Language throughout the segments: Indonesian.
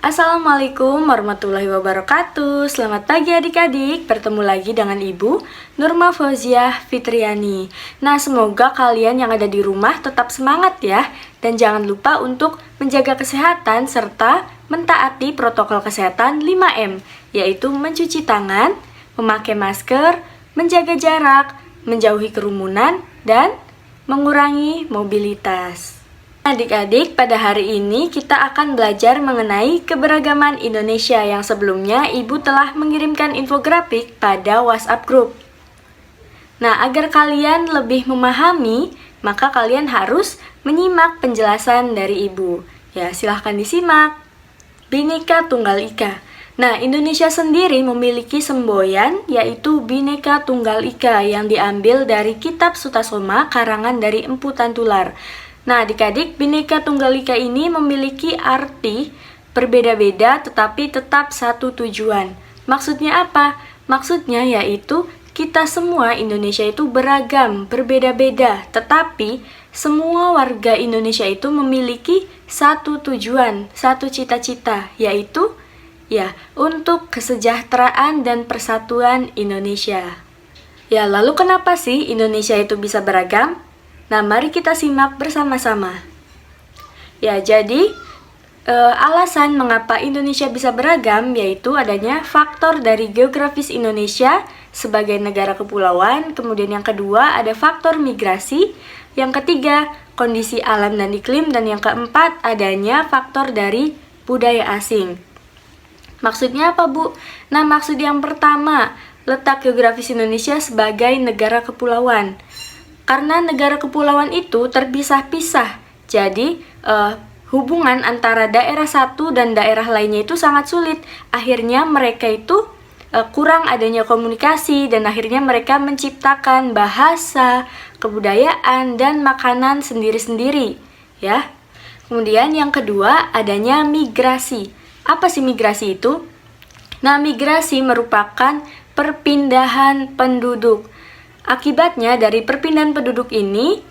Assalamualaikum warahmatullahi wabarakatuh. Selamat pagi adik-adik, bertemu lagi dengan Ibu Nurma Fauziah Fitriani. Nah, semoga kalian yang ada di rumah tetap semangat ya. Dan jangan lupa untuk menjaga kesehatan serta mentaati protokol kesehatan 5M, yaitu mencuci tangan, memakai masker, menjaga jarak, menjauhi kerumunan, dan mengurangi mobilitas. Adik-adik, pada hari ini kita akan belajar mengenai keberagaman Indonesia yang sebelumnya Ibu telah mengirimkan infografik pada WhatsApp Group. Nah, agar kalian lebih memahami, maka kalian harus menyimak penjelasan dari Ibu. Ya, silahkan disimak. Bhinneka Tunggal Ika. Nah, Indonesia sendiri memiliki semboyan yaitu Bhinneka Tunggal Ika yang diambil dari Kitab Sutasoma karangan dari Empu Tantular. Nah, adik-adik, Bhinneka Tunggal Ika ini memiliki arti berbeda-beda tetapi tetap satu tujuan. Maksudnya apa? Maksudnya yaitu kita semua Indonesia itu beragam, berbeda-beda, tetapi semua warga Indonesia itu memiliki satu tujuan, satu cita-cita, yaitu untuk kesejahteraan dan persatuan Indonesia. Ya, lalu kenapa sih Indonesia itu bisa beragam? Nah, mari kita simak bersama-sama. Ya, jadi alasan mengapa Indonesia bisa beragam yaitu adanya faktor dari geografis Indonesia sebagai negara kepulauan, kemudian yang kedua ada faktor migrasi, yang ketiga kondisi alam dan iklim, dan yang keempat adanya faktor dari budaya asing. Maksudnya apa, Bu? Nah, maksud yang pertama, letak geografis Indonesia sebagai negara kepulauan. Karena negara kepulauan itu terpisah-pisah, jadi hubungan antara daerah satu dan daerah lainnya itu sangat sulit. Akhirnya mereka itu kurang adanya komunikasi dan akhirnya mereka menciptakan bahasa, kebudayaan, dan makanan sendiri-sendiri. Ya. Kemudian yang kedua adanya migrasi. Apa sih migrasi itu? Nah, migrasi merupakan perpindahan penduduk. Akibatnya dari perpindahan penduduk ini,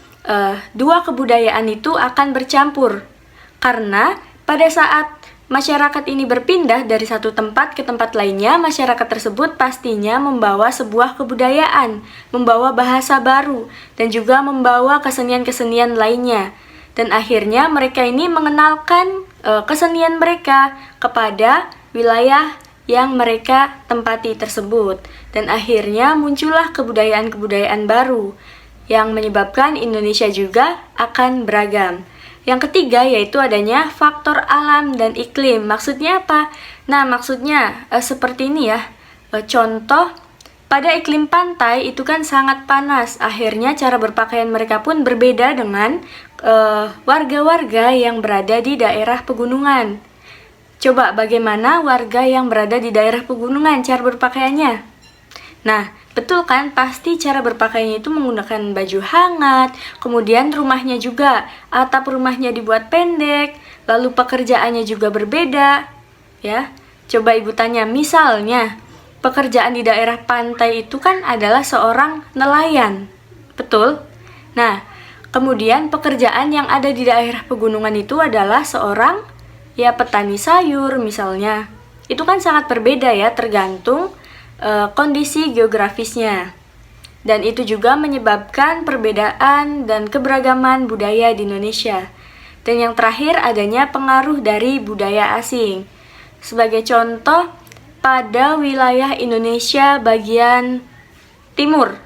dua kebudayaan itu akan bercampur. Karena pada saat masyarakat ini berpindah dari satu tempat ke tempat lainnya, masyarakat tersebut pastinya membawa sebuah kebudayaan, membawa bahasa baru, dan juga membawa kesenian-kesenian lainnya. Dan akhirnya mereka ini mengenalkan kesenian mereka kepada wilayah yang mereka tempati tersebut, dan akhirnya muncullah kebudayaan-kebudayaan baru yang menyebabkan Indonesia juga akan beragam. Yang ketiga yaitu adanya faktor alam dan iklim. Maksudnya apa? Nah, maksudnya seperti ini ya. Contoh, pada iklim pantai itu kan sangat panas, akhirnya cara berpakaian mereka pun berbeda dengan warga-warga yang berada di daerah pegunungan. Coba bagaimana warga yang berada di daerah pegunungan cara berpakaiannya? Nah, betul kan? Pasti cara berpakaiannya itu menggunakan baju hangat, kemudian rumahnya juga, atap rumahnya dibuat pendek, lalu pekerjaannya juga berbeda. Ya, coba Ibu tanya, misalnya pekerjaan di daerah pantai itu kan adalah seorang nelayan, betul? Nah, kemudian pekerjaan yang ada di daerah pegunungan itu adalah seorang petani sayur misalnya. Itu kan sangat berbeda ya, tergantung kondisi geografisnya. Dan itu juga menyebabkan perbedaan dan keberagaman budaya di Indonesia. Dan yang terakhir adanya pengaruh dari budaya asing. Sebagai contoh, pada wilayah Indonesia bagian timur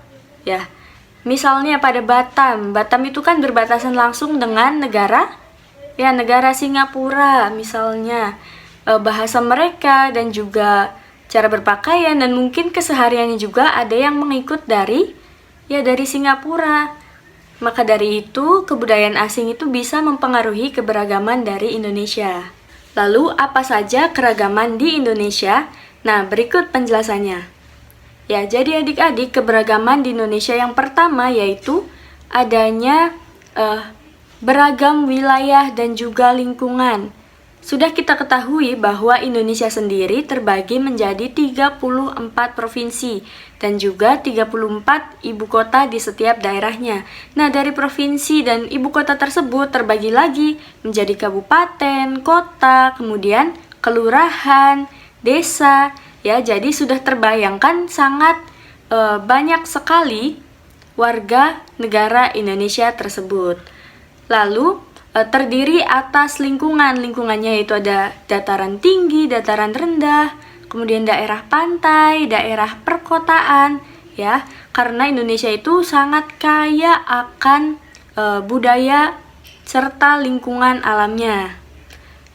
ya. Misalnya pada Batam. Batam itu kan berbatasan langsung dengan negara Singapura misalnya. Bahasa mereka dan juga cara berpakaian dan mungkin kesehariannya juga ada yang mengikut dari Singapura. Maka dari itu, kebudayaan asing itu bisa mempengaruhi keberagaman dari Indonesia. Lalu, apa saja keragaman di Indonesia? Nah, berikut penjelasannya. Ya, jadi adik-adik, keberagaman di Indonesia yang pertama yaitu adanya beragam wilayah dan juga lingkungan. Sudah kita ketahui bahwa Indonesia sendiri terbagi menjadi 34 provinsi dan juga 34 ibu kota di setiap daerahnya. Nah, dari provinsi dan ibu kota tersebut terbagi lagi menjadi kabupaten, kota, kemudian kelurahan, desa, ya. Jadi sudah terbayangkan sangat banyak sekali warga negara Indonesia tersebut. Lalu terdiri atas lingkungannya yaitu ada dataran tinggi, dataran rendah, kemudian daerah pantai, daerah perkotaan, ya. Karena Indonesia itu sangat kaya akan budaya serta lingkungan alamnya.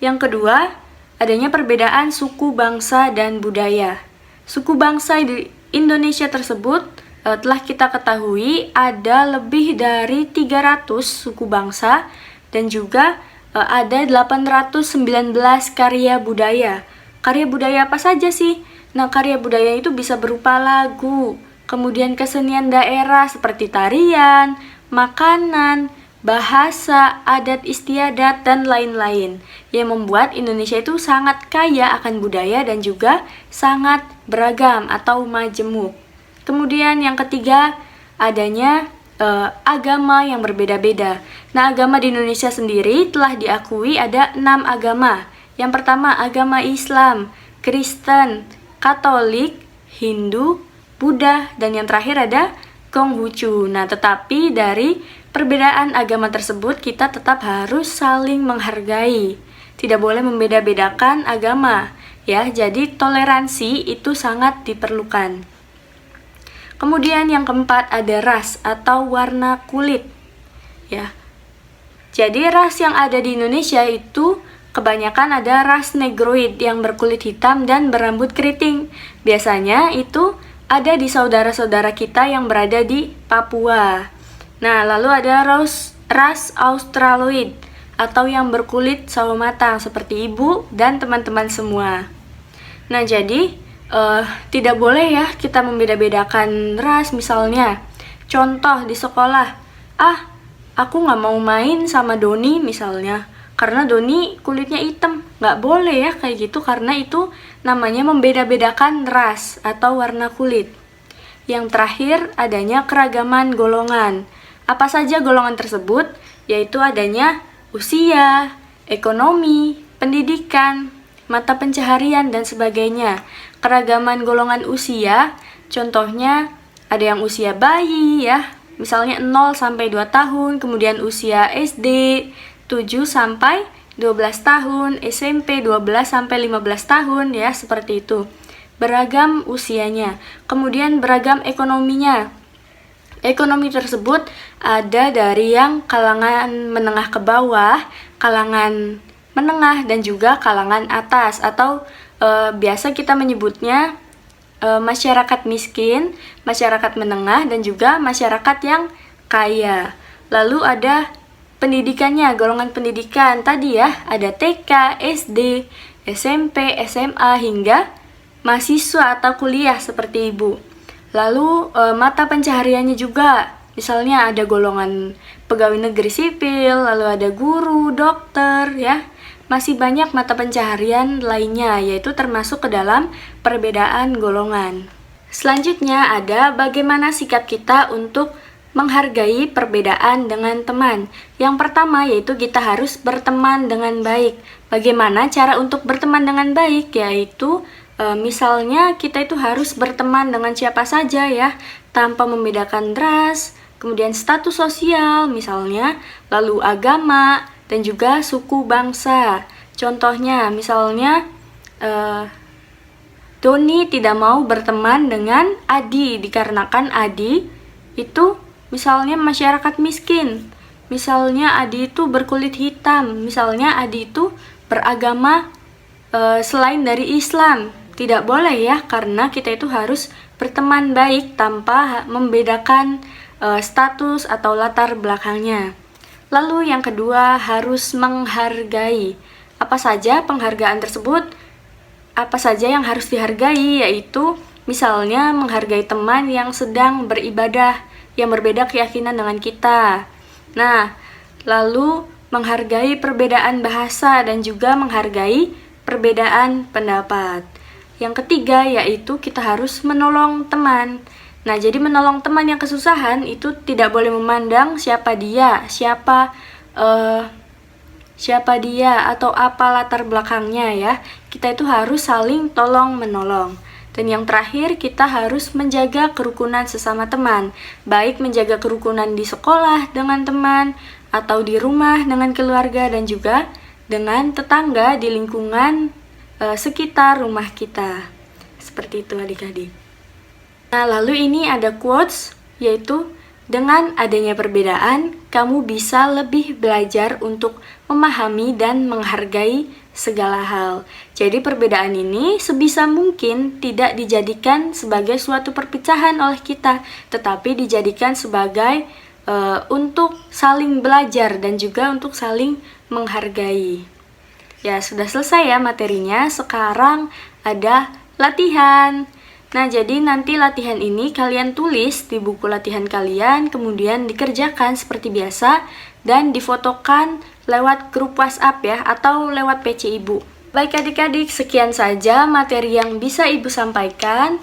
Yang kedua, adanya perbedaan suku bangsa dan budaya. Suku bangsa di Indonesia tersebut telah kita ketahui ada lebih dari 300 suku bangsa dan juga ada 819 karya budaya. Karya budaya apa saja sih? Nah, karya budaya itu bisa berupa lagu, kemudian kesenian daerah seperti tarian, makanan, bahasa, adat istiadat, dan lain-lain yang membuat Indonesia itu sangat kaya akan budaya dan juga sangat beragam atau majemuk. Kemudian yang ketiga, adanya agama yang berbeda-beda. Nah, agama di Indonesia sendiri telah diakui ada 6 agama. Yang pertama, agama Islam, Kristen, Katolik, Hindu, Buddha, dan yang terakhir ada Konghucu. Nah, tetapi dari perbedaan agama tersebut kita tetap harus saling menghargai. Tidak boleh membeda-bedakan agama, ya. Jadi toleransi itu sangat diperlukan. Kemudian yang keempat ada ras atau warna kulit, ya. Jadi ras yang ada di Indonesia itu kebanyakan ada ras negroid yang berkulit hitam dan berambut keriting. Biasanya itu ada di saudara-saudara kita yang berada di Papua. Nah, lalu ada ras Australoid atau yang berkulit sawo matang seperti ibu dan teman-teman semua. Nah, jadi tidak boleh ya kita membeda-bedakan ras. Misalnya, contoh di sekolah, aku nggak mau main sama Doni misalnya, karena Doni kulitnya hitam. Nggak boleh ya kayak gitu, karena itu namanya membeda-bedakan ras atau warna kulit. Yang terakhir adanya keragaman golongan. Apa saja golongan tersebut? Yaitu adanya usia, ekonomi, pendidikan, mata pencaharian, dan sebagainya. Keragaman golongan usia, contohnya ada yang usia bayi ya, misalnya 0 sampai 2 tahun, kemudian usia SD 7 sampai 12 tahun, SMP 12 sampai 15 tahun ya, seperti itu. Beragam usianya. Kemudian beragam ekonominya. Ekonomi tersebut ada dari yang kalangan menengah ke bawah, kalangan menengah, dan juga kalangan atas atau biasa kita menyebutnya masyarakat miskin, masyarakat menengah, dan juga masyarakat yang kaya. Lalu ada pendidikannya, golongan pendidikan tadi ya, ada TK, SD, SMP, SMA, hingga mahasiswa atau kuliah seperti ibu. Lalu mata pencahariannya juga, misalnya ada golongan pegawai negeri sipil, lalu ada guru, dokter ya. Masih banyak mata pencaharian lainnya, yaitu termasuk ke dalam perbedaan golongan. Selanjutnya ada bagaimana sikap kita untuk menghargai perbedaan dengan teman. Yang pertama yaitu kita harus berteman dengan baik. Bagaimana cara untuk berteman dengan baik? Yaitu misalnya kita itu harus berteman dengan siapa saja ya, tanpa membedakan ras, kemudian status sosial misalnya, lalu agama, dan juga suku bangsa. Contohnya, misalnya Doni tidak mau berteman dengan Adi dikarenakan Adi itu misalnya masyarakat miskin. Misalnya Adi itu berkulit hitam. Misalnya Adi itu beragama selain dari Islam. Tidak boleh ya, karena kita itu harus berteman baik tanpa membedakan status atau latar belakangnya. Lalu yang kedua harus menghargai. Apa saja penghargaan tersebut? Apa saja yang harus dihargai? Yaitu misalnya menghargai teman yang sedang beribadah, yang berbeda keyakinan dengan kita. Nah, lalu menghargai perbedaan bahasa dan juga menghargai perbedaan pendapat. Yang ketiga yaitu kita harus menolong teman. Nah, jadi menolong teman yang kesusahan itu tidak boleh memandang siapa dia, siapa dia atau apa latar belakangnya ya. Kita itu harus saling tolong-menolong. Dan yang terakhir, kita harus menjaga kerukunan sesama teman, baik menjaga kerukunan di sekolah dengan teman, atau di rumah dengan keluarga, dan juga dengan tetangga di lingkungan sekitar rumah kita. Seperti itu adik-adik. Nah, lalu ini ada quotes, yaitu dengan adanya perbedaan, kamu bisa lebih belajar untuk memahami dan menghargai segala hal. Jadi perbedaan ini sebisa mungkin tidak dijadikan sebagai suatu perpecahan oleh kita, tetapi dijadikan sebagai untuk saling belajar dan juga untuk saling menghargai. Ya, sudah selesai ya materinya. Sekarang ada latihan. Nah, jadi nanti latihan ini kalian tulis di buku latihan kalian, kemudian dikerjakan seperti biasa dan difotokan lewat grup WhatsApp ya, atau lewat PC Ibu. Baik adik-adik, sekian saja materi yang bisa Ibu sampaikan.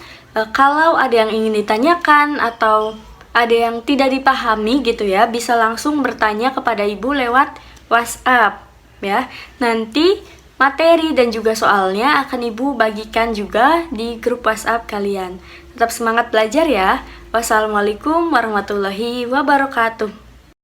Kalau ada yang ingin ditanyakan atau ada yang tidak dipahami gitu ya, bisa langsung bertanya kepada Ibu lewat WhatsApp ya. Nanti materi dan juga soalnya akan Ibu bagikan juga di grup WhatsApp kalian. Tetap semangat belajar ya. Wassalamualaikum warahmatullahi wabarakatuh.